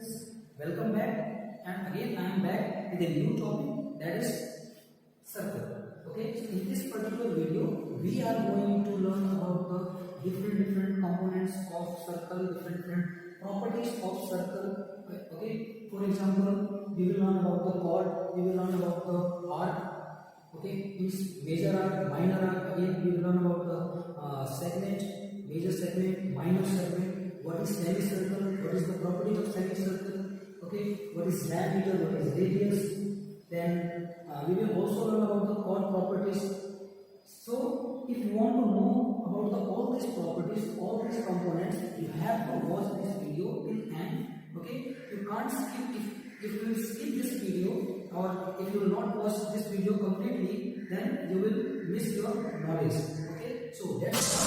friends, welcome back, and again I am back with a new topic, that is circle. Okay, so in this particular video we are going to learn about the different components of circle, different properties of circle. Okay, for example, we will learn about the chord, we will learn about the arc. Okay, means major arc, minor arc. Again we will learn about the segment, major segment, minor segment. What is semicircle? What is the property of semicircle? Okay, what is diameter? What is radius? Then we will also learn about the chord properties. So if you want to know about all these properties, all these components, you have to watch this video till end. Okay, you can't skip. If you will skip this video, or if you will not watch this video completely, then you will miss your knowledge. Okay, so let's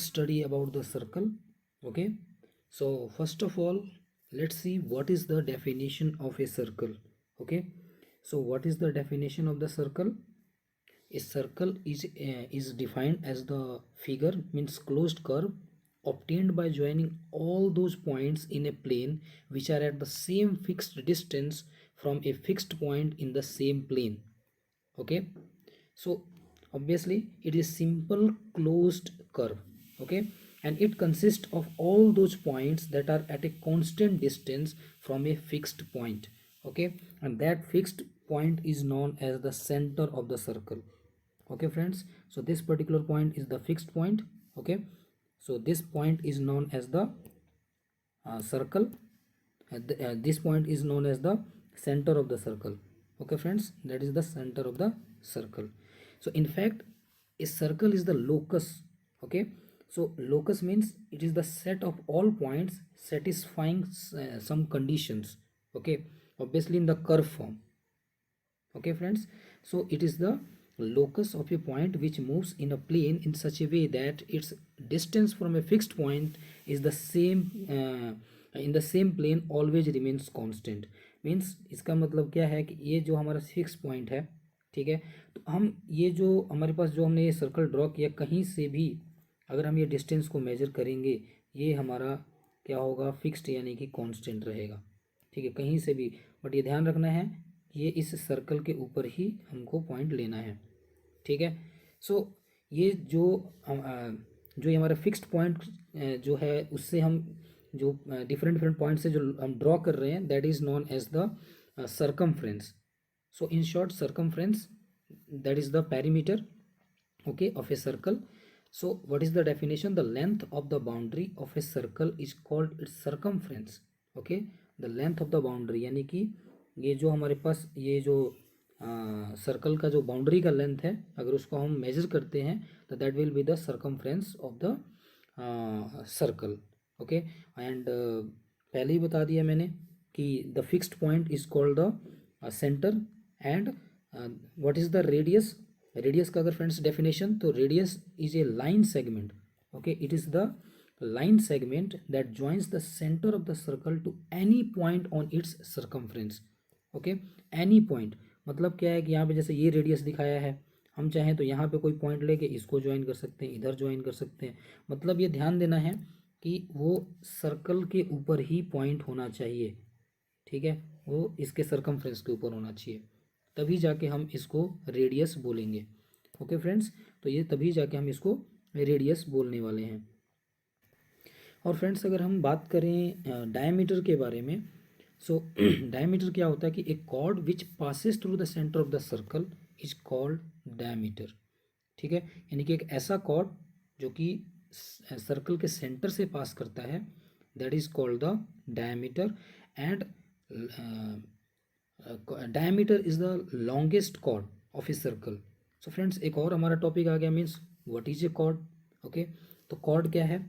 study about the circle. Okay, so first of all, let's see what is the definition of a circle. Okay, so what is the definition of the circle? A circle is defined as the figure, means closed curve obtained by joining all those points in a plane which are at the same fixed distance from a fixed point in the same plane. Okay, so obviously it is simple closed curve. Okay, and it consists of all those points that are at a constant distance from a fixed point. Okay, and that fixed point is known as the center of the circle. Okay friends, so this particular point is the fixed point. Okay, so this point is known as the circle. This point is known as the center of the circle. Okay friends, that is the center of the circle. So in fact, a circle is the locus. Okay, so locus means it is the set of all points satisfying some conditions. Okay, obviously in the curve form. Okay friends, so it is the locus of a point which moves in a plane in such a way that its distance from a fixed point is the same in the same plane always remains constant. Means इसका मतलब क्या है कि ये जो हमारा fix point है, ठीक है, तो हम ये जो हमारे पास जो हमने ये सर्कल ड्रॉ किया, कहीं से भी अगर हम ये डिस्टेंस को मेजर करेंगे, ये हमारा क्या होगा, फिक्स्ड यानी कि कांस्टेंट रहेगा. ठीक है, कहीं से भी, बट ये ध्यान रखना है ये इस सर्कल के ऊपर ही हमको पॉइंट लेना है. ठीक है, सो ये जो ये हमारा फिक्स्ड पॉइंट जो है उससे हम जो डिफरेंट पॉइंट से जो हम ड्रॉ कर रहे हैं, that is known as the circumference. So in short, circumference that is the perimeter, okay, of a circle. So what is the definition? The length of the boundary of a circle is called its circumference. Okay, the length of the boundary यानी कि ये जो हमारे पास ये जो circle का जो boundary का लेंथ है, अगर उसको हम मेजर करते हैं तो that will be the circumference of the circle. Okay, and पहले ही बता दिया मैंने कि the fixed point is called the centre. And what is the radius? Radius का अगर फ्रेंड्स डेफिनेशन, तो radius is a line segment. Okay, it is the line segment that joins the centre of the circle to any point on its circumference. Okay, any point मतलब क्या है कि यहाँ पे जैसे ये रेडियस दिखाया है, हम चाहें तो यहाँ पे कोई पॉइंट लेके इसको ज्वाइन कर सकते हैं, इधर ज्वाइन कर सकते हैं. मतलब ये ध्यान देना है कि वो सर्कल के ऊपर ही पॉइंट होना चाहिए. ठीक है, वो इसके सर्कमफ्रेंस के ऊपर होना चाहिए, तभी जाके हम इसको रेडियस बोलेंगे. ओके फ्रेंड्स, तो ये तभी जाके हम इसको रेडियस बोलने वाले हैं. और फ्रेंड्स अगर हम बात करें डायमीटर के बारे में, सो डायमीटर क्या होता है कि एक chord which passes through the centre of the circle is called diameter. ठीक है, यानी कि एक ऐसा कॉर्ड जो कि सर्कल के सेंटर से पास करता है, that is called the diameter. And diameter is the longest chord of a circle. So friends एक और हमारा टॉपिक आ गया, means what is a chord. Okay, तो कॉर्ड क्या है?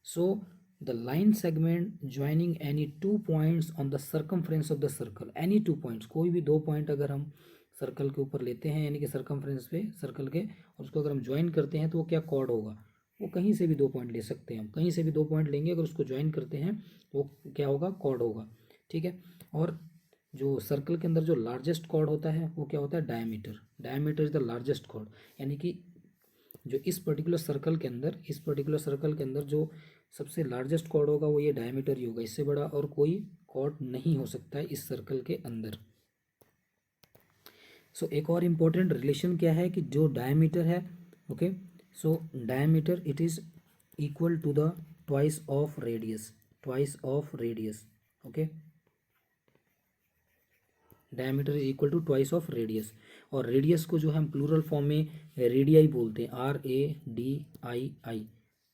So the line segment joining any two points on the circumference of the circle. Any two points, कोई भी दो पॉइंट अगर हम सर्कल के ऊपर लेते हैं, यानी कि सर्कमफ्रेंस पे सर्कल के, और उसको अगर हम ज्वाइन करते हैं तो वो क्या कॉर्ड होगा? वो कहीं से भी दो पॉइंट ले सकते हैं, हम कहीं से भी दो पॉइंट लेंगे, अगर उसको ज्वाइन करते हैं वो क्या होगा? कॉर्ड होगा. ठीक है, और जो सर्कल के अंदर जो लार्जेस्ट कॉर्ड होता है वो क्या होता है, diameter. Diameter is the largest chord, यानी कि जो इस पर्टिकुलर सर्कल के अंदर जो सबसे लार्जेस्ट कॉर्ड होगा वो ये डायमीटर ही होगा, इससे बड़ा और कोई कॉर्ड नहीं हो सकता है इस सर्कल के अंदर। सो एक और इम्पोर्टेंट रिलेशन क्या है कि जो डायमीटर है, okay, so diameter it is equal to the twice of radius, twice of radius, okay, diameter is equal to twice of radius. और रेडियस को जो हम प्लूरल फॉर्म में रेडियाई बोलते हैं, RADII,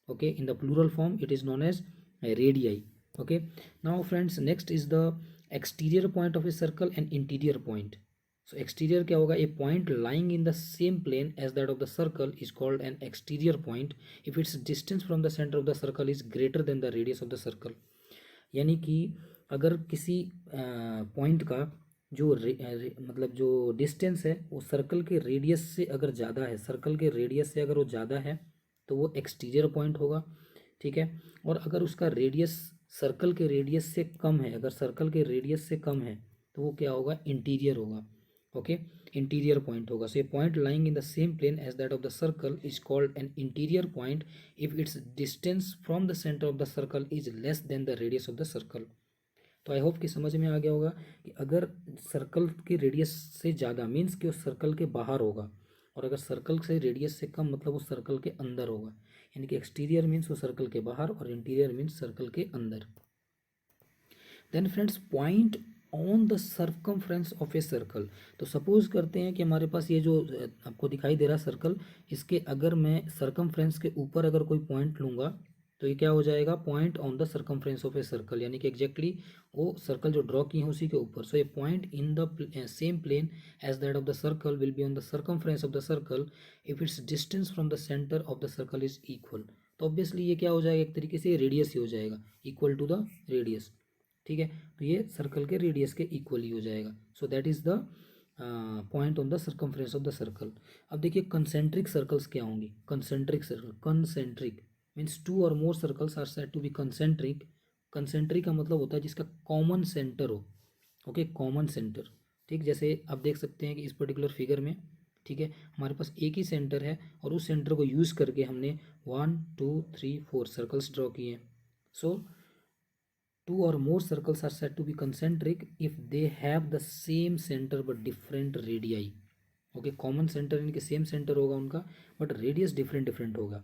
okay, in the plural form it is known as radii, okay. Now friends next is the exterior point of a circle and interior point. So exterior क्या होगा, a point lying in the same plane as that of the circle is called an exterior point if its distance from the centre of the circle is greater than the radius of the circle. यानी कि अगर किसी point का जो मतलब जो distance है वो सर्कल के रेडियस से अगर ज़्यादा है, सर्कल के रेडियस से अगर वो ज़्यादा है तो वो एक्सटीरियर पॉइंट होगा, ठीक है। और अगर उसका रेडियस सर्कल के रेडियस से कम है, अगर सर्कल के रेडियस से कम है तो वो क्या होगा, इंटीरियर होगा, ओके, इंटीरियर पॉइंट होगा। So a point lying in the same plane as that of the circle is called an interior point if its distance from the centre of the circle is less than the radius of the circle. तो I hope कि समझ में आ गया होगा कि अगर circle की radius से ज़्यादा मीन्स कि वो सर्कल के बाहर होगा, और अगर सर्कल से रेडियस से कम मतलब वो सर्कल के अंदर होगा, यानी कि एक्सटीरियर मीन्स वो सर्कल के बाहर और इंटीरियर मीन्स सर्कल के अंदर। Then friends point on the circumference of a circle. तो सपोज करते हैं कि हमारे पास ये जो आपको दिखाई दे रहा सर्कल, इसके अगर मैं सर्कमफ्रेंस के ऊपर अगर कोई पॉइंट लूँगा तो ये क्या हो जाएगा, point on the circumference of a circle, यानी कि एग्जैक्टली वो सर्कल जो ड्रॉ किए हैं उसी के ऊपर। So a point in the same plane as that of the circle will be on the circumference of the circle if its distance from the centre of the circle is equal. तो obviously ये क्या हो जाएगा, एक तरीके से radius ही हो जाएगा, इक्वल टू द रेडियस, ठीक है। तो ये सर्कल के रेडियस के इक्वल ही हो जाएगा। So that is the point on the circumference of the circle. अब देखिए कंसेंट्रिक सर्कल्स क्या होंगी, concentric circle, concentric means two और more circles are said to be concentric. Concentric का मतलब होता है जिसका कॉमन सेंटर हो, ओके, कॉमन सेंटर, ठीक। जैसे आप देख सकते हैं कि इस पर्टिकुलर फिगर में, ठीक है, हमारे पास एक ही सेंटर है और उस सेंटर को यूज़ करके हमने 1 2 3 4 सर्कल्स ड्रॉ किए हैं। सो two or more circles are said to be concentric if they have the same center but different radii, okay, common centre इनके सेम सेंटर होगा उनका बट रेडियस डिफरेंट डिफरेंट होगा,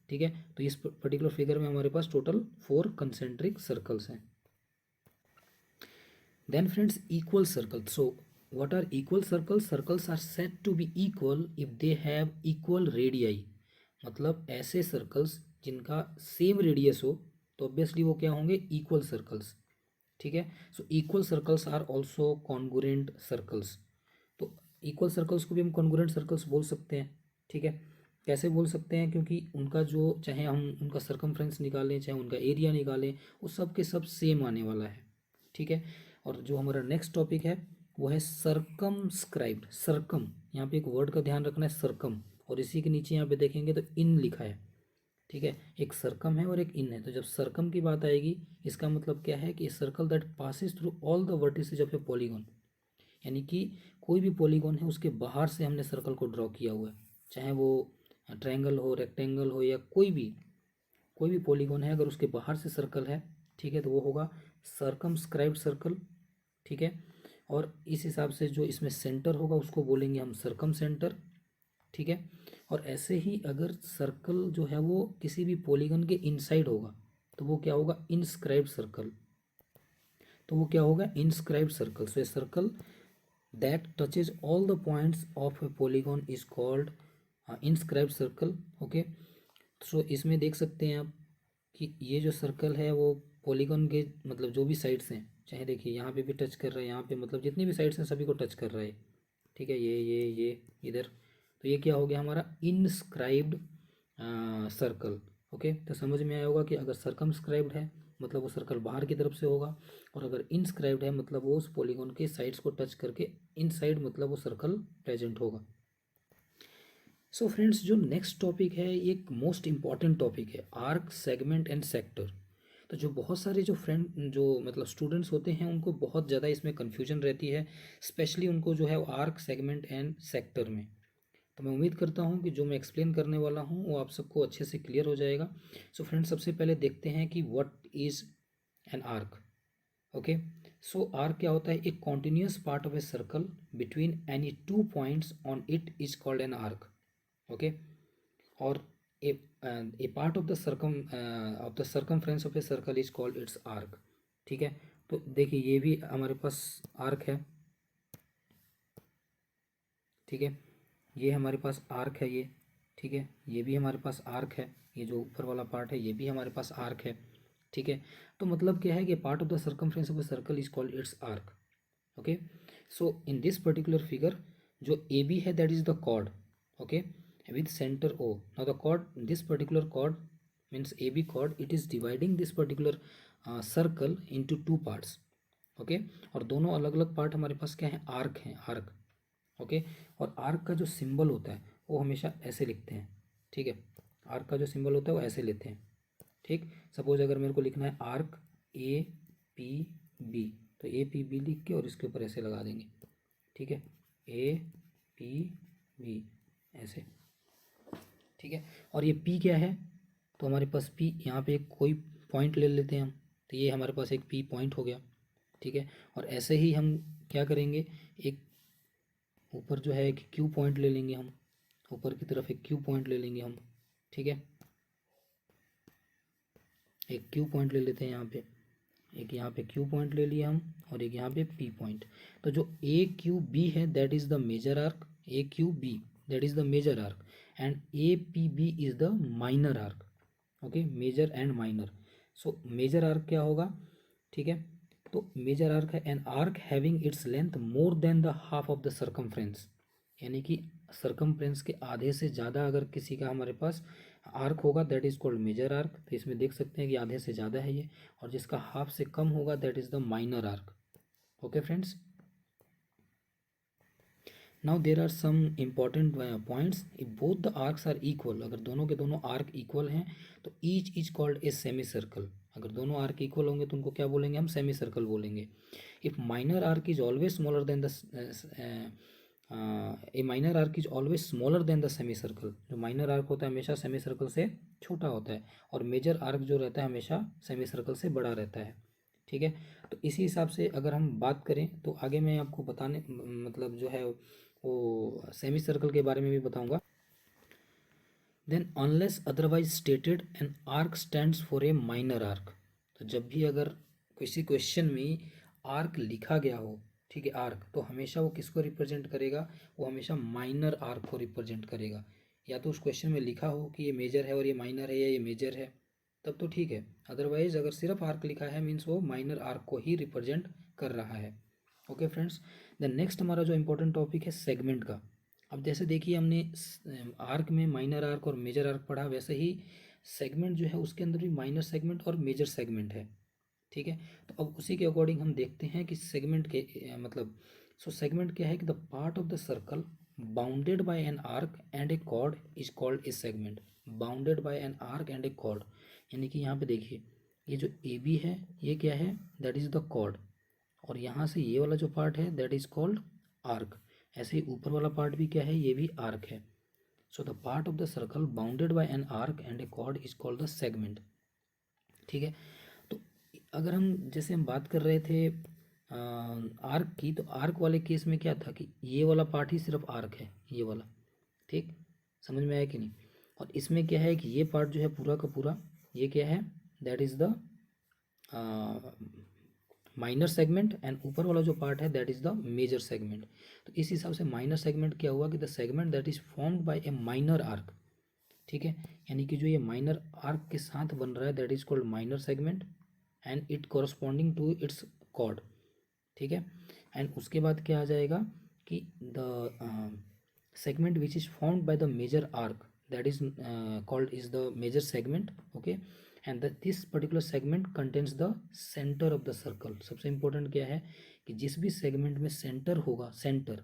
ठीक है। तो इस पर्टिकुलर फिगर में हमारे पास टोटल 4 कंसेंट्रिक सर्कल्स हैं। Then friends equal circle. So what are equal circles, circles are said to be equal if they have equal radii, मतलब ऐसे सर्कल्स जिनका सेम रेडियस हो तो ऑब्वियसली वो क्या होंगे, इक्वल सर्कल्स, ठीक है। So equal circles are also congruent circles. तो इक्वल सर्कल्स को भी हम कॉन्गुरेंट सर्कल्स बोल सकते हैं, ठीक है। कैसे बोल सकते हैं, क्योंकि उनका जो चाहे हम उनका सर्कमफ्रेंस निकालें चाहे उनका एरिया निकालें वो सब के सब सेम आने वाला है, ठीक है। और जो हमारा नेक्स्ट टॉपिक है वो है सर्कमस्क्राइब्ड। सर्कम, यहाँ पे एक वर्ड का ध्यान रखना है, सर्कम, और इसी के नीचे यहाँ पे देखेंगे तो इन लिखा है, ठीक है। एक सर्कम है और एक इन है। तो जब सर्कम की बात आएगी इसका मतलब क्या है कि circle that passes through all the vertices of a polygon, यानी कि कोई भी पॉलीगॉन है उसके बाहर से हमने सर्कल को ड्रॉ किया हुआ है, चाहे वो ट्रायंगल हो, रेक्टेंगल हो, या कोई भी पॉलीगॉन है अगर उसके बाहर से सर्कल है, ठीक है, तो वो होगा सर्कमस्क्राइब्ड सर्कल, ठीक है। और इस हिसाब से जो इसमें सेंटर होगा उसको बोलेंगे हम सर्कम सेंटर, ठीक है। और ऐसे ही अगर सर्कल जो है वो किसी भी पॉलीगन के इनसाइड होगा तो वो क्या होगा, इनस्क्राइब्ड सर्कल, तो वो क्या होगा, inscribed circle. So a circle that touches all the points of a polygon is called inscribed circle, okay. So इसमें देख सकते हैं आप कि ये जो सर्कल है वो पॉलीगॉन के मतलब जो भी साइड्स हैं, चाहे देखिए यहाँ पे भी टच कर रहा है, यहाँ पे मतलब जितनी भी साइड्स हैं सभी को टच कर रहा है, ठीक है, ये इधर। तो ये क्या हो गया हमारा इनस्क्राइब्ड सर्कल, ओके। तो समझ में आया होगा कि अगर सर्कमस्क्राइब्ड है मतलब वो सर्कल बाहर की तरफ से होगा, और अगर इनस्क्राइब्ड है मतलब वो उस पॉलीगॉन के साइड्स को टच करके इनसाइड मतलब वो सर्कल प्रेजेंट होगा। सो फ्रेंड्स जो नेक्स्ट टॉपिक है ये एक मोस्ट इंपॉर्टेंट टॉपिक है, आर्क, सेगमेंट एंड सेक्टर। तो जो बहुत सारे जो फ्रेंड जो मतलब स्टूडेंट्स होते हैं उनको बहुत ज़्यादा इसमें कन्फ्यूजन रहती है, स्पेशली उनको जो है आर्क, सेगमेंट एंड सेक्टर में। तो मैं उम्मीद करता हूँ कि जो मैं एक्सप्लेन करने वाला हूँ वो आप सबको अच्छे से क्लियर हो जाएगा। सो फ्रेंड्स, सबसे पहले देखते हैं कि what is an arc. Okay, so arc क्या होता है? एक continuous part of a circle between any two points on it is called an arc. Okay, और a part of the circumference of a circle is called its arc. ठीक है, तो देखिए ये भी हमारे पास आर्क है। ठीक है, ये हमारे पास आर्क है ये। ठीक है, ये भी हमारे पास आर्क है, ये जो ऊपर वाला पार्ट है ये भी हमारे पास आर्क है। ठीक है, तो मतलब क्या है कि part of the circumference of a circle is called its arc. Okay, so in this particular figure जो ए बी है that is the chord. Okay, with center O. Now the chord, this particular chord means AB chord, it is dividing this particular circle into two parts. Okay, और दोनों अलग अलग part हमारे पास क्या है? Arc हैं, arc. Okay, और arc का जो सिंबल होता है वो हमेशा ऐसे लिखते हैं। ठीक है, आर्क का जो सिंबल होता है वो ऐसे लेते हैं। ठीक, सपोज अगर मेरे को लिखना है आर्क ए पी बी, तो ए पी बी लिख के और इसके ऊपर ऐसे लगा देंगे। ठीक है, ए पी बी ऐसे। ठीक है, और ये पी क्या है? तो हमारे पास पी, यहाँ पे एक कोई पॉइंट ले लेते हैं हम, तो ये हमारे पास एक पी पॉइंट हो गया। ठीक है, और ऐसे ही हम क्या करेंगे, एक ऊपर जो है एक क्यू पॉइंट ले लेंगे हम, ऊपर की तरफ एक क्यू पॉइंट ले लेंगे हम। ठीक है, एक क्यू पॉइंट ले लेते हैं यहाँ पे, एक यहाँ पे क्यू पॉइंट ले लिया हम, और एक यहाँ पे पी पॉइंट। तो जो ए क्यू बी है that is the major arc, A Q B that is the major arc, and A P B is the minor arc. Okay, major and minor. So major arc क्या होगा? ठीक है, तो major arc है an arc having its length more than the half of the circumference, यानी कि circumference के आधे से ज़्यादा अगर किसी का हमारे पास आर्क होगा that is called major arc. तो इसमें देख सकते हैं कि आधे से ज़्यादा है ये, और जिसका हाफ से कम होगा that is the minor arc. Okay friends, now there are some important points. If both the arcs are equal, अगर दोनों के दोनों आर्क इक्वल हैं तो each is called a semi circle. अगर दोनों आर्क इक्वल होंगे तो उनको क्या बोलेंगे? हम सेमी सर्कल बोलेंगे। If minor arc is always smaller than the A minor arc is always smaller than the semi circle. जो माइनर आर्क होता है हमेशा सेमी सर्कल से छोटा होता है, और मेजर आर्क जो रहता है हमेशा सेमी सर्कल से बड़ा रहता है। ठीक है, तो इसी हिसाब से अगर हम बात करें तो आगे मैं आपको बताने मतलब जो है वो सेमी सर्कल के बारे में भी बताऊंगा। Then unless otherwise stated an arc stands for a minor arc. तो जब भी अगर किसी क्वेश्चन में आर्क लिखा गया हो, ठीक है, आर्क, तो हमेशा वो किसको रिप्रेजेंट करेगा? वो हमेशा माइनर आर्क को रिप्रेजेंट करेगा। या तो उस क्वेश्चन में लिखा हो कि ये मेजर है और ये माइनर है, या ये मेजर है, तब तो ठीक है। अदरवाइज अगर सिर्फ आर्क लिखा है मीन्स वो माइनर आर्क को ही रिप्रेजेंट कर रहा है। ओके फ्रेंड्स, देन नेक्स्ट हमारा जो इम्पोर्टेंट टॉपिक है सेगमेंट का। अब जैसे देखिए हमने आर्क में माइनर आर्क और मेजर आर्क पढ़ा, वैसे ही सेगमेंट जो है उसके अंदर भी माइनर सेगमेंट और मेजर सेगमेंट है। ठीक है, तो अब उसी के अकॉर्डिंग हम देखते हैं कि सेगमेंट के मतलब सो सेगमेंट क्या है कि the part of the circle bounded by an arc and a chord is called a segment. Bounded by an arc and a chord, यानी कि यहाँ पे देखिए ये जो ए बी है ये क्या है? दैट इज द कॉर्ड, और यहाँ से ये वाला जो पार्ट है दैट इज कॉल्ड आर्क। ऐसे ही ऊपर वाला पार्ट भी क्या है? ये भी आर्क है। So the part of the circle bounded by an arc and a chord is called the segment. ठीक है, तो अगर हम जैसे हम बात कर रहे थे आर्क की, तो आर्क वाले केस में क्या था कि ये वाला पार्ट ही सिर्फ आर्क है, ये वाला। ठीक, समझ में आया कि नहीं? और इसमें क्या है कि ये पार्ट जो है पूरा का पूरा ये क्या है? That is the minor segment, and ऊपर वाला जो पार्ट है that is the major segment. तो इस हिसाब से माइनर सेगमेंट क्या हुआ कि the segment that is formed by a minor arc. ठीक है, यानी कि जो ये माइनर आर्क के साथ बन रहा है that is called minor segment and it corresponding to its chord. ठीक है, एंड उसके बाद क्या आ जाएगा कि the segment which is formed by the major arc that is called is the major segment. Okay, and this particular segment contains the center of the circle. सबसे important क्या है कि जिस भी segment में center होगा, center,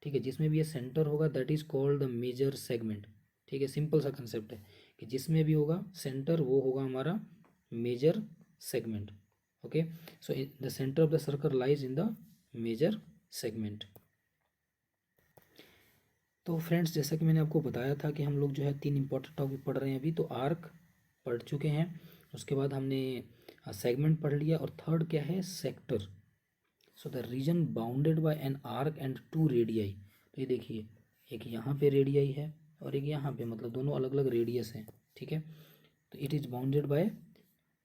ठीक है, जिसमें भी ये center होगा that is called the major segment. ठीक है, सिंपल सा कंसेप्ट है कि जिसमें भी होगा center वो होगा हमारा major segment. Okay, so the center of the circle lies in the major segment. तो फ्रेंड्स, जैसा कि मैंने आपको बताया था कि हम लोग जो है 3 इंपॉर्टेंट टॉपिक पढ़ रहे हैं अभी। तो आर्क पढ़ चुके हैं, उसके बाद हमने सेगमेंट पढ़ लिया, और थर्ड क्या है, sector. So the reason bounded by an arc and 2 radii. तो ये देखिए, एक यहाँ पे रेडियाई है और एक यहाँ पे, मतलब दोनों अलग अलग रेडियस हैं, ठीक है। तो it is bounded by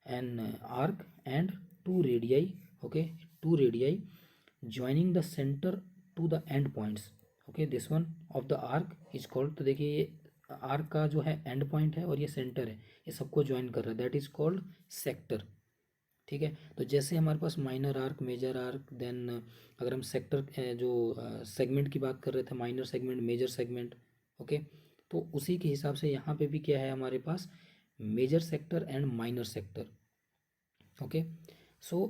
an arc and 2 radii, okay, 2 radii joining the centre to the end points. Okay, this one of the arc is called, तो देखिए ये आर्क का जो है एंड पॉइंट है और ये सेंटर है, ये सबको ज्वाइन कर रहा है, दैट इज कॉल्ड सेक्टर, ठीक है। तो जैसे हमारे पास minor arc, major arc, then अगर हम सेक्टर जो सेगमेंट की बात कर रहे थे, minor segment, major segment, okay, तो उसी के हिसाब से यहाँ पे भी क्या है हमारे पास, major sector and minor sector, okay. So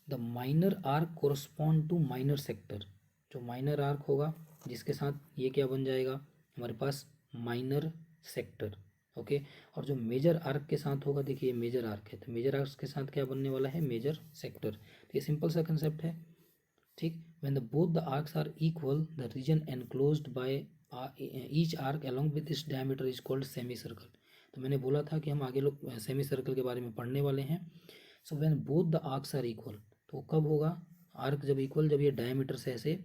the minor arc correspond to minor sector. जो माइनर आर्क होगा जिसके साथ ये क्या बन जाएगा हमारे पास, माइनर सेक्टर, ओके। और जो मेजर आर्क के साथ होगा, देखिए ये मेजर आर्क है, तो मेजर आर्क के साथ क्या बनने वाला है, मेजर सेक्टर। तो ये सिंपल सा कंसेप्ट है, ठीक। When the both the arcs are equal, the region enclosed by each arc along with this diameter is called semi circle. तो मैंने बोला था कि हम आगे लोग सेमी सर्कल के बारे में पढ़ने वाले हैं। So when both the arcs are equal, तो कब होगा आर्क जब इक्वल, जब ये डायमीटर से ऐसे,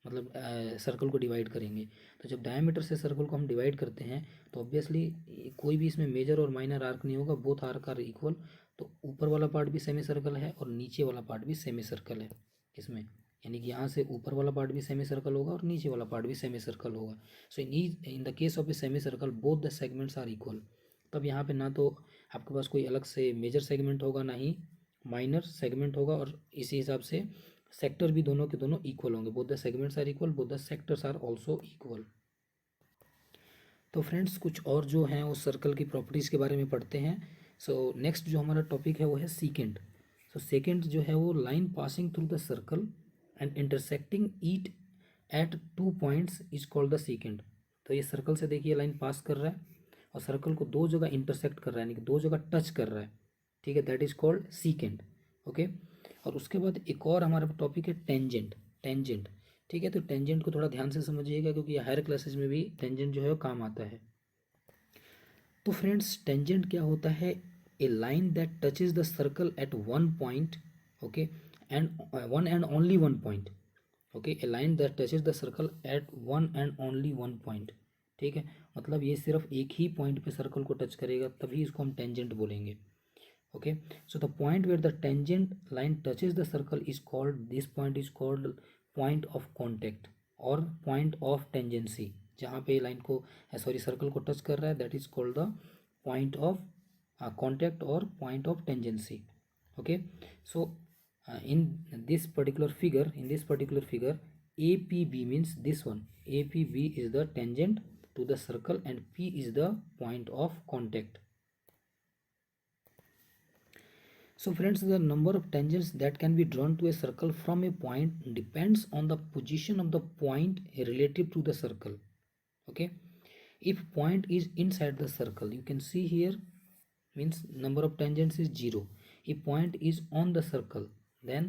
मतलब सर्कल को डिवाइड करेंगे। तो जब डायमीटर से सर्कल को हम डिवाइड करते हैं तो ऑब्वियसली कोई भी इसमें मेजर और माइनर आर्क नहीं होगा, बोथ आर्क आर इक्वल। तो ऊपर वाला पार्ट भी सेमी सर्कल है और नीचे वाला पार्ट भी सेमी सर्कल है इसमें, यानी कि यहाँ से ऊपर वाला पार्ट भी सेमी सर्कल होगा और नीचे वाला पार्ट भी सेमी सर्कल होगा। So in the case of a semi circle both the segments are equal. तब यहाँ पे ना तो आपके पास कोई अलग से मेजर सेगमेंट होगा, ना ही माइनर सेगमेंट होगा, और इसी हिसाब से सेक्टर भी दोनों के दोनों इक्वल होंगे, both the segments are equal, both the sectors are also equal. तो फ्रेंड्स, कुछ और जो हैं उस सर्कल की प्रॉपर्टीज़ के बारे में पढ़ते हैं। सो नेक्स्ट जो हमारा टॉपिक है वो है सेकेंड। सो सेकेंड जो है वो line passing through the circle and intersecting it at 2 points is called the secant. तो ये सर्कल से देखिए लाइन पास कर रहा है और सर्कल को 2 जगह इंटरसेक्ट कर रहा है, यानी कि 2 जगह टच कर रहा है, ठीक है, that is called second, okay. और उसके बाद एक और हमारा टॉपिक है टेंजेंट। टेंजेंट, ठीक है। तो टेंजेंट को थोड़ा ध्यान से समझिएगा क्योंकि हायर क्लासेस में भी टेंजेंट जो है वो काम आता है। तो फ्रेंड्स, टेंजेंट क्या होता है, a line that touches the circle at 1 point, okay, and 1 and only 1 point, okay, a line that touches the circle at 1 and only 1 point, ठीक है। मतलब ये सिर्फ एक ही पॉइंट पे सर्कल को टच करेगा, तभी इसको हम टेंजेंट बोलेंगे, okay. So the point where the tangent line touches the circle is called, this point is called point of contact or point of tangency। जहाँ पे लाइन को सॉरी सर्कल को टच कर रहा है, that is called the point of contact or point of tangency, okay. So in this particular figure APB means this one, APB is the tangent to the circle and P is the point of contact. So friends, the number of tangents that can be drawn to a circle from a point depends on the position of the point relative to the circle, okay. If point is inside the circle, you can see here, means number of tangents is 0. If point is on the circle, then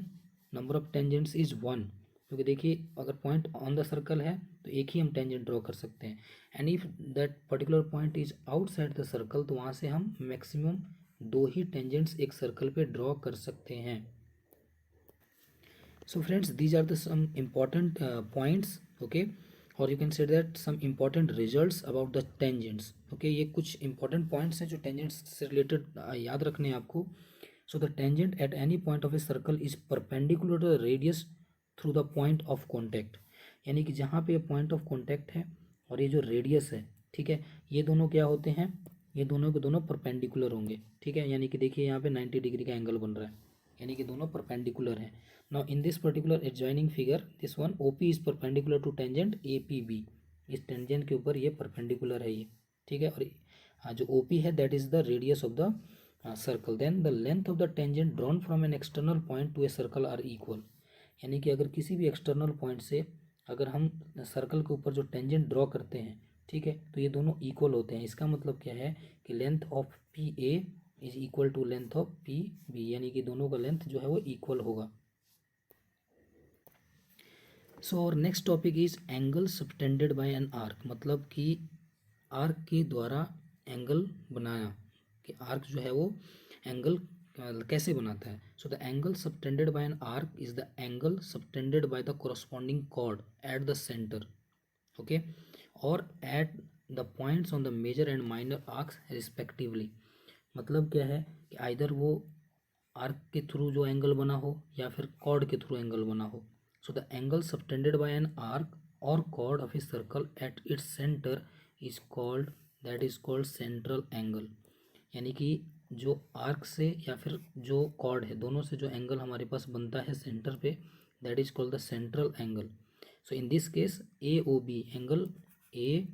number of tangents is 1, क्योंकि देखिए अगर point on the circle है तो एक ही हम tangent draw कर सकते हैं, and if that particular point is outside the circle, तो वहाँ से हम मैक्सिमम 2 ही टेंजेंट्स एक सर्कल पे ड्रॉ कर सकते हैं। So friends, these are the some important points, okay, और you can say that some important results about the tangents, okay. ये कुछ इंपॉर्टेंट पॉइंट्स हैं जो टेंजेंट्स से रिलेटेड याद रखने हैं आपको। So the tangent at any point of a circle is perpendicular to the radius through the point of contact, यानी कि जहाँ पे ये पॉइंट ऑफ कॉन्टैक्ट है और ये जो रेडियस है, ठीक है, ये दोनों क्या होते हैं, ये दोनों के दोनों परपेंडिकुलर होंगे, ठीक है। यानी कि देखिए यहाँ पे 90 डिग्री का एंगल बन रहा है, यानी कि दोनों परपेंडिकुलर हैं। Now in this particular adjoining figure, this one OP is perpendicular to tangent APB, इस टेंजेंट के ऊपर ये परपेंडिकुलर है ये, ठीक है। और जो OP है that is the radius of the circle, then the length of the tangent drawn from an external point to a circle are equal, यानी कि अगर किसी भी एक्सटर्नल पॉइंट से अगर हम सर्कल के ऊपर जो टेंजेंट ड्रॉ करते हैं, ठीक है, तो ये दोनों इक्वल होते हैं। इसका मतलब क्या है कि length of PA is equal to length of P B, यानी कि दोनों का लेंथ जो है वो इक्वल होगा। सो और next topic is angle subtended by an arc, मतलब कि आर्क के द्वारा एंगल बनाया, कि आर्क जो है वो एंगल कैसे बनाता है। So the angle subtended by an arc is the angle subtended by the corresponding chord at the centre, okay, और at the points on the major and minor arcs respectively. मतलब क्या है कि आइदर वो arc के through जो angle बना हो या फिर कॉर्ड के थ्रू एंगल बना हो। So the angle subtended by an arc और chord of a circle at its centre is called, that is called central angle. यानी कि जो आर्क से या फिर जो कॉर्ड है, दोनों से जो एंगल हमारे पास बनता है सेंटर पे, that is called the central angle. So in this case A O B angle, A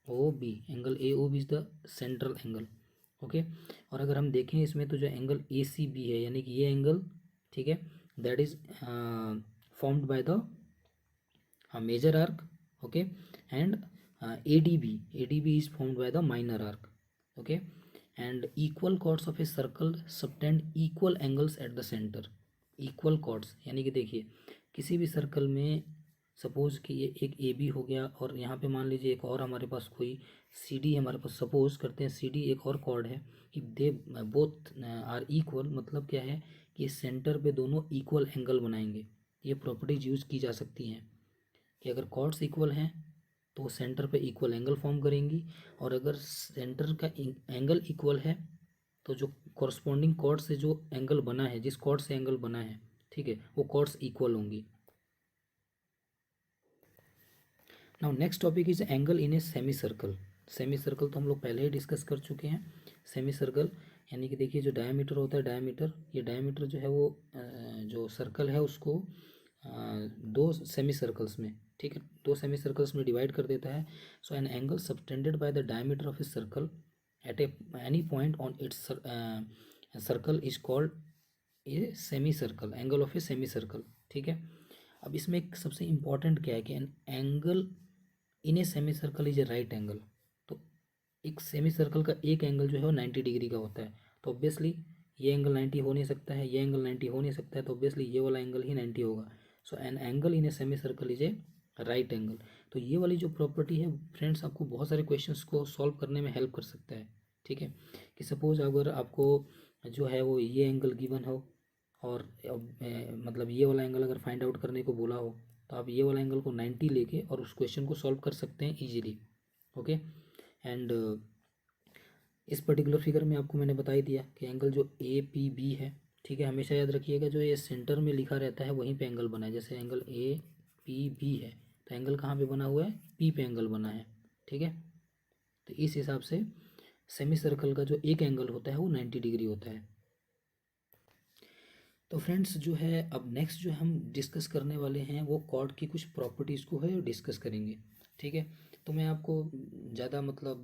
O B angle A O B is the central angle, okay. और अगर हम देखें इसमें तो जो एंगल ए सी बी है, यानी कि ये एंगल, ठीक है, that is formed by the major arc, okay, and A D B is formed by the minor arc, okay. And equal chords of a circle subtend equal angles at the centre. Equal chords यानी कि देखिए किसी भी circle में suppose कि ये एक A B हो गया, और यहाँ पे मान लीजिए एक और हमारे पास कोई सी डी हमारे पास, सपोज करते हैं सी डी एक और कॉर्ड है, कि दे बोथ आर इक्वल, मतलब क्या है कि सेंटर पे दोनों इक्वल एंगल बनाएंगे। ये प्रॉपर्टीज यूज की जा सकती हैं कि अगर कॉर्ड्स इक्वल हैं तो सेंटर पे इक्वल एंगल फॉर्म करेंगी, और अगर सेंटर का एंगल इक्वल है तो जो कॉरस्पॉन्डिंग कॉर्ड से जो एंगल बना है, जिस कॉर्ड से एंगल बना है, ठीक है, वो कॉर्ड्स इक्वल होंगी। Now next topic is angle in a semi circle. Semi circle तो हम लोग पहले ही डिस्कस कर चुके हैं। सेमी सर्कल यानी कि देखिए जो डायमीटर होता है, डायमीटर, ये डायमीटर जो है वो जो सर्कल है उसको दो सेमी सर्कल्स में, ठीक है, दो सेमी सर्कल्स में डिवाइड कर देता है। So an angle subtended by the diameter of a circle at a any point on its circle is called a semi circle, angle of a semi circle, ठीक है। अब इसमें एक सबसे इम्पॉर्टेंट क्या है कि N angle in a semi circle is a right angle. तो एक सेमी सर्कल का एक एंगल जो है वो 90 डिग्री का होता है, तो ऑब्वियसली ये एंगल 90 हो नहीं सकता है, ये एंगल 90 हो नहीं सकता है, तो ऑब्वियसली ये वाला एंगल ही 90 होगा। So an angle in a semi circle is a right angle. तो ये वाली जो प्रॉपर्टी है फ्रेंड्स, आपको बहुत सारे क्वेश्चंस को सॉल्व करने में हेल्प कर सकता है, ठीक है। कि सपोज अगर आपको जो है वो ये एंगल गिवन हो, और मतलब ये वाला एंगल अगर फाइंड आउट करने को बोला हो, तो आप ये वाला एंगल को 90 लेके और उस क्वेश्चन को सॉल्व कर सकते हैं इजीली, ओके। एंड इस पर्टिकुलर फिगर में आपको मैंने बता ही दिया कि एंगल जो ए पी बी है, ठीक है, हमेशा याद रखिएगा जो ये सेंटर में लिखा रहता है वहीं पे एंगल बना है। जैसे एंगल ए पी बी है तो एंगल कहाँ पे बना हुआ है, पी पे एंगल बना है, ठीक है। तो इस हिसाब से सेमी सर्कल का जो एक एंगल होता है वो 90 डिग्री होता है। तो फ्रेंड्स जो है अब नेक्स्ट जो हम डिस्कस करने वाले हैं वो कॉर्ड की कुछ प्रॉपर्टीज़ को है डिस्कस करेंगे, ठीक है। तो मैं आपको ज़्यादा मतलब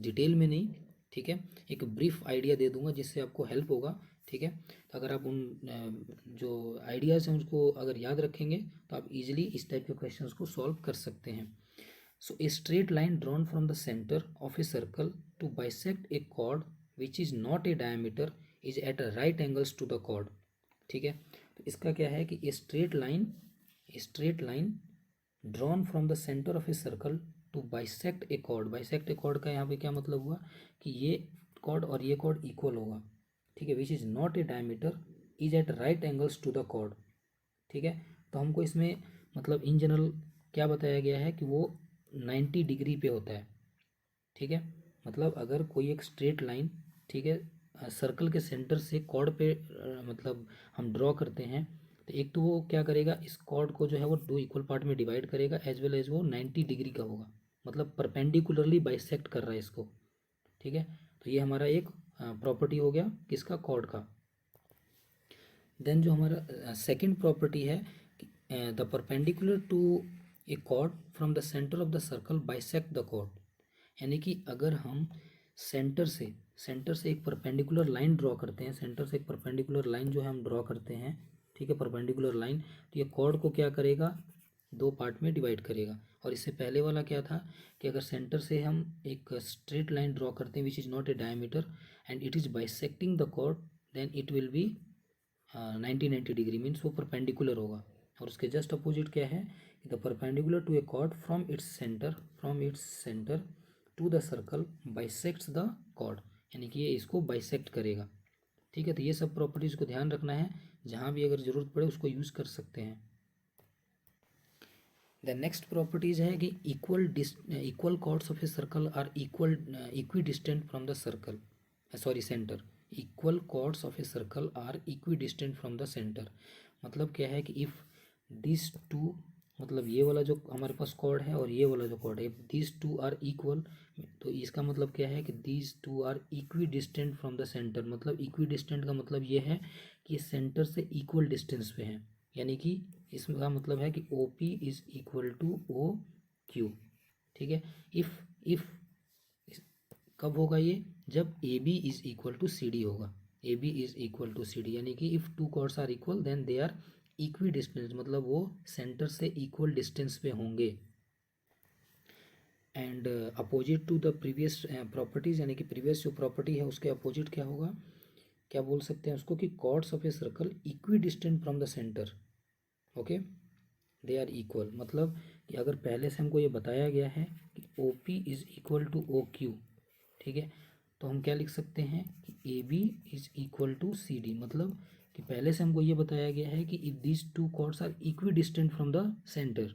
डिटेल में नहीं, ठीक है, एक ब्रीफ आइडिया दे दूंगा जिससे आपको हेल्प होगा, ठीक है। तो अगर आप उन जो आइडियाज़ हैं उसको अगर याद रखेंगे तो आप इजीली इस टाइप के क्वेश्चंस को सॉल्व कर सकते हैं। So a straight line drawn from the centre of a circle to bisect a chord which is not a diameter is at right angles to the chord, ठीक है। तो इसका क्या है कि straight line drawn from the centre of a circle to bisect a chord. Bisect a chord का यहाँ पे क्या मतलब हुआ कि ये कॉर्ड और ये कॉर्ड इक्वल होगा, ठीक है, which is not a diameter is at right angles to the chord, ठीक है। तो हमको इसमें मतलब इन जनरल क्या बताया गया है कि वो 90 डिग्री पे होता है, ठीक है। मतलब अगर कोई एक स्ट्रेट लाइन, ठीक है, सर्कल के सेंटर से कॉर्ड पे मतलब हम ड्रॉ करते हैं, तो एक तो वो क्या करेगा, इस कॉर्ड को जो है वो दो इक्वल पार्ट में डिवाइड करेगा, एज वेल एज वो 90 डिग्री का होगा, मतलब परपेंडिकुलरली बाइसेक्ट कर रहा है इसको, ठीक है। तो ये हमारा एक प्रॉपर्टी हो गया किसका, कॉर्ड का। देन जो हमारा सेकंड प्रॉपर्टी है the perpendicular to a chord from the centre of the circle bisect the chord. यानी कि अगर हम सेंटर से एक परपेंडिकुलर लाइन ड्रॉ करते हैं, सेंटर से एक परपेंडिकुलर लाइन जो है हम ड्रॉ करते हैं, ठीक है, परपेंडिकुलर लाइन, तो ये कॉर्ड को क्या करेगा, दो पार्ट में डिवाइड करेगा। और इससे पहले वाला क्या था कि अगर सेंटर से हम एक स्ट्रेट लाइन ड्रॉ करते हैं which is not a diameter and it is bisecting the chord, then it will be 90 degree, means वो परपेंडिकुलर होगा। और उसके जस्ट अपोजिट क्या है, the perpendicular to a chord from its centre to the circle bisects the chord, यानी कि ये इसको बाइसेक्ट करेगा। ठीक है, तो ये सब प्रॉपर्टीज़ को ध्यान रखना है, जहाँ भी अगर ज़रूरत पड़े उसको यूज़ कर सकते हैं। द नेक्स्ट प्रॉपर्टीज़ है कि equal chords of a circle are equidistant from the circle, sorry centre. Equal chords of a circle are equidistant from the centre, मतलब क्या है कि इफ़ दिस टू, मतलब ये वाला जो हमारे पास कॉर्ड है और ये वाला जो कॉर्ड है, दिस टू आर इक्वल, तो इसका मतलब क्या है कि this two are equidistant from the centre. मतलब इक्वी डिस्टेंट का मतलब ये है कि ये सेंटर से इक्वल डिस्टेंस पे है, यानी कि इसका मतलब है कि O P is equal to O Q. ठीक है, इफ़ कब होगा ये, जब A B is equal to C D होगा। A B is equal to C D, यानी कि if two chords are equal then they are equidistance, मतलब वो सेंटर से इक्वल डिस्टेंस पे होंगे। And opposite to the previous properties, यानी कि प्रीवियस जो प्रॉपर्टी है उसके अपोजिट क्या होगा, क्या बोल सकते हैं उसको, कि chords of a circle equidistant from the centre, okay, they are equal. मतलब कि अगर पहले से हमको ये बताया गया है कि O P is equal to O Q, ठीक है, तो हम क्या लिख सकते हैं कि A B is equal to C D. मतलब कि पहले से हमको ये बताया गया है कि if these two chords are equidistant from the centre,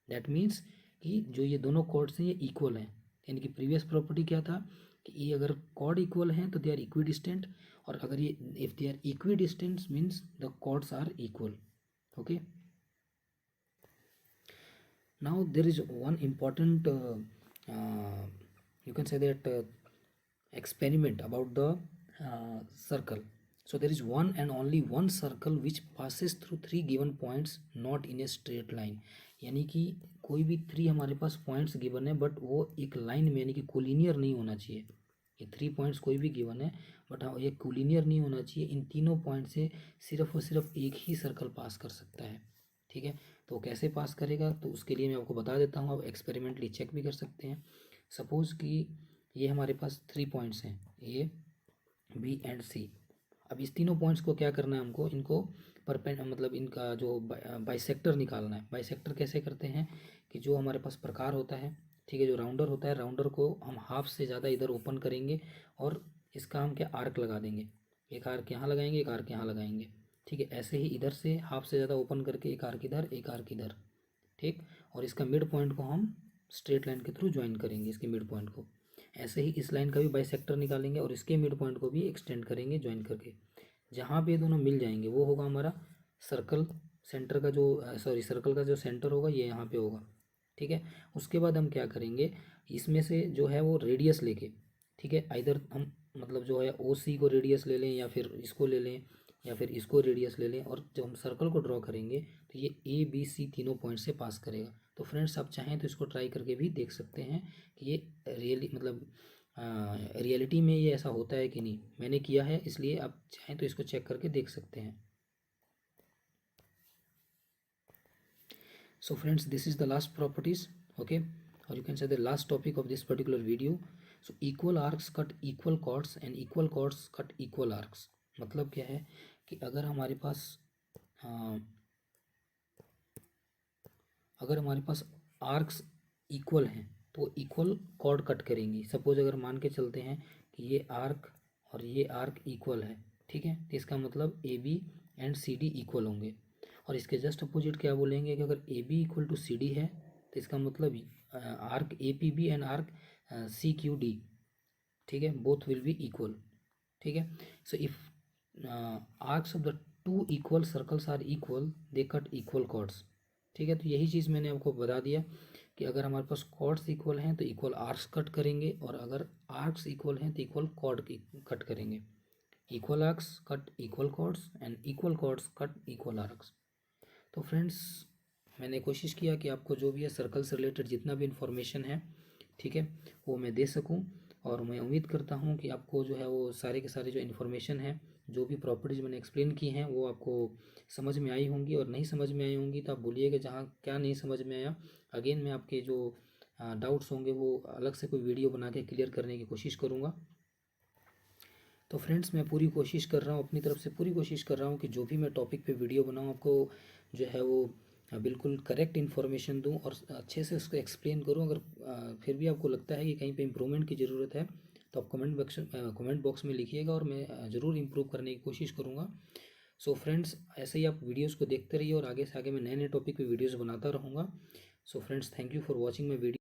that means कि जो ये दोनों कॉर्ड्स हैं ये इक्वल हैं। यानी कि प्रीवियस प्रॉपर्टी क्या था कि ये अगर कॉर्ड इक्वल हैं तो दे आर इक्वी डिस्टेंट, और अगर ये if they are equidistant means the chords are equal, okay. Now there is one important you can say that experiment about the circle. So there is one and only one circle which passes through three given points not in a straight line, यानी कि कोई भी three हमारे पास points given है but वो एक line में, यानी कि कोलिनियर नहीं होना चाहिए। ये थ्री पॉइंट्स कोई भी गिवन है बट हाँ ये कोलिनियर नहीं होना चाहिए। इन तीनों पॉइंट से सिर्फ और सिर्फ एक ही सर्कल पास कर सकता है। ठीक है, तो कैसे पास करेगा, तो उसके लिए मैं आपको बता देता हूँ, आप एक्सपेरिमेंटली चेक भी कर सकते हैं। सपोज़ कि ये हमारे पास थ्री पॉइंट्स हैं, ए बी एंड सी। अब इस तीनों पॉइंट्स को क्या करना है हमको, इनको मतलब इनका जो बाइसेक्टर निकालना है। बाइसेक्टर कैसे करते हैं कि जो हमारे पास प्रकार होता है, ठीक है, जो राउंडर होता है, राउंडर को हम हाफ से ज़्यादा इधर ओपन करेंगे और इसका हम क्या आर्क लगा देंगे। एक आर्क यहाँ लगाएंगे, एक आर्क यहाँ लगाएंगे, ठीक है। ऐसे ही इधर से हाफ से ज़्यादा ओपन करके एक आर्क इधर, एक आर्क इधर, ठीक। और इसका मिड पॉइंट को हम स्ट्रेट लाइन के थ्रू ज्वाइन करेंगे, इसके मिड पॉइंट को। ऐसे ही इस लाइन का भी बाइसेक्टर निकालेंगे और इसके मिड पॉइंट को भी एक्सटेंड करेंगे ज्वाइन करके। जहाँ पे ये दोनों मिल जाएंगे वो होगा हमारा सर्कल। सेंटर का जो सॉरी सर्कल का जो सेंटर होगा ये यहाँ पे होगा, ठीक है। उसके बाद हम क्या करेंगे, इसमें से जो है वो रेडियस लेके, ठीक है, इधर हम मतलब जो है ओ सी को रेडियस ले लें या फिर इसको ले लें या फिर इसको रेडियस ले लें, और जब हम सर्कल को ड्रॉ करेंगे तो ये ए बी सी तीनों पॉइंट से पास करेगा। तो फ्रेंड्स आप चाहें तो इसको ट्राई करके भी देख सकते हैं कि ये रियलिटी में ये ऐसा होता है कि नहीं। मैंने किया है, इसलिए आप चाहें तो इसको चेक करके देख सकते हैं। So friends, this is the last properties, okay, or you can say the last topic of this particular video. So equal arcs cut equal chords and equal chords cut equal arcs। मतलब क्या है कि अगर हमारे पास arcs equal हैं तो equal chord cut करेंगी। Suppose अगर मान के चलते हैं कि ये आर्क और ये आर्क इक्वल है, ठीक है, तो इसका मतलब A B and C D equal होंगे। और इसके जस्ट अपोजिट क्या बोलेंगे कि अगर A B equal to C D है तो इसका मतलब arc A P B and arc C Q D, ठीक है, बोथ विल बी इक्वल, ठीक है। So if arcs of the two equal circles are equal they cut equal chords, ठीक है। तो यही चीज़ मैंने आपको बता दिया कि अगर हमारे पास कॉर्ड्स इक्वल हैं तो इक्वल आर्क्स कट करेंगे, और अगर आर्क्स इक्वल हैं तो इक्वल कॉर्ड कट करेंगे। Equal arcs cut equal chords and equal chords cut equal arcs. तो फ्रेंड्स मैंने कोशिश किया कि आपको जो भी है सर्कल से रिलेटेड जितना भी इन्फॉर्मेशन है, ठीक है, वो मैं दे सकूं, और मैं उम्मीद करता हूं कि आपको जो है वो सारे के सारे जो इन्फॉर्मेशन है जो भी प्रॉपर्टीज़ मैंने एक्सप्लेन की हैं वो आपको समझ में आई होंगी, और नहीं समझ में आई होंगी तो आप बोलिएगा जहाँ क्या नहीं समझ में आया। अगेन मैं आपके जो डाउट्स होंगे वो अलग से कोई वीडियो बना के क्लियर करने की कोशिश करूँगा। तो फ्रेंड्स, मैं पूरी कोशिश कर रहा हूँ, अपनी तरफ से पूरी कोशिश कर रहा हूँ कि जो भी मैं टॉपिक पे वीडियो बनाऊँ आपको जो है वो बिल्कुल करेक्ट इन्फॉर्मेशन दूँ और अच्छे से उसको एक्सप्लेन करूँ। अगर फिर भी आपको लगता है कि कहीं पे इम्प्रूवमेंट की ज़रूरत है तो आप कमेंट बॉक्स में लिखिएगा और मैं ज़रूर इम्प्रूव करने की कोशिश करूँगा। सो फ्रेंड्स, ऐसे ही आप वीडियोज़ को देखते रहिए और आगे से आगे मैं नए नए टॉपिक पे वीडियोज़ बनाता रहूँगा। So friends, thank you for watching my video.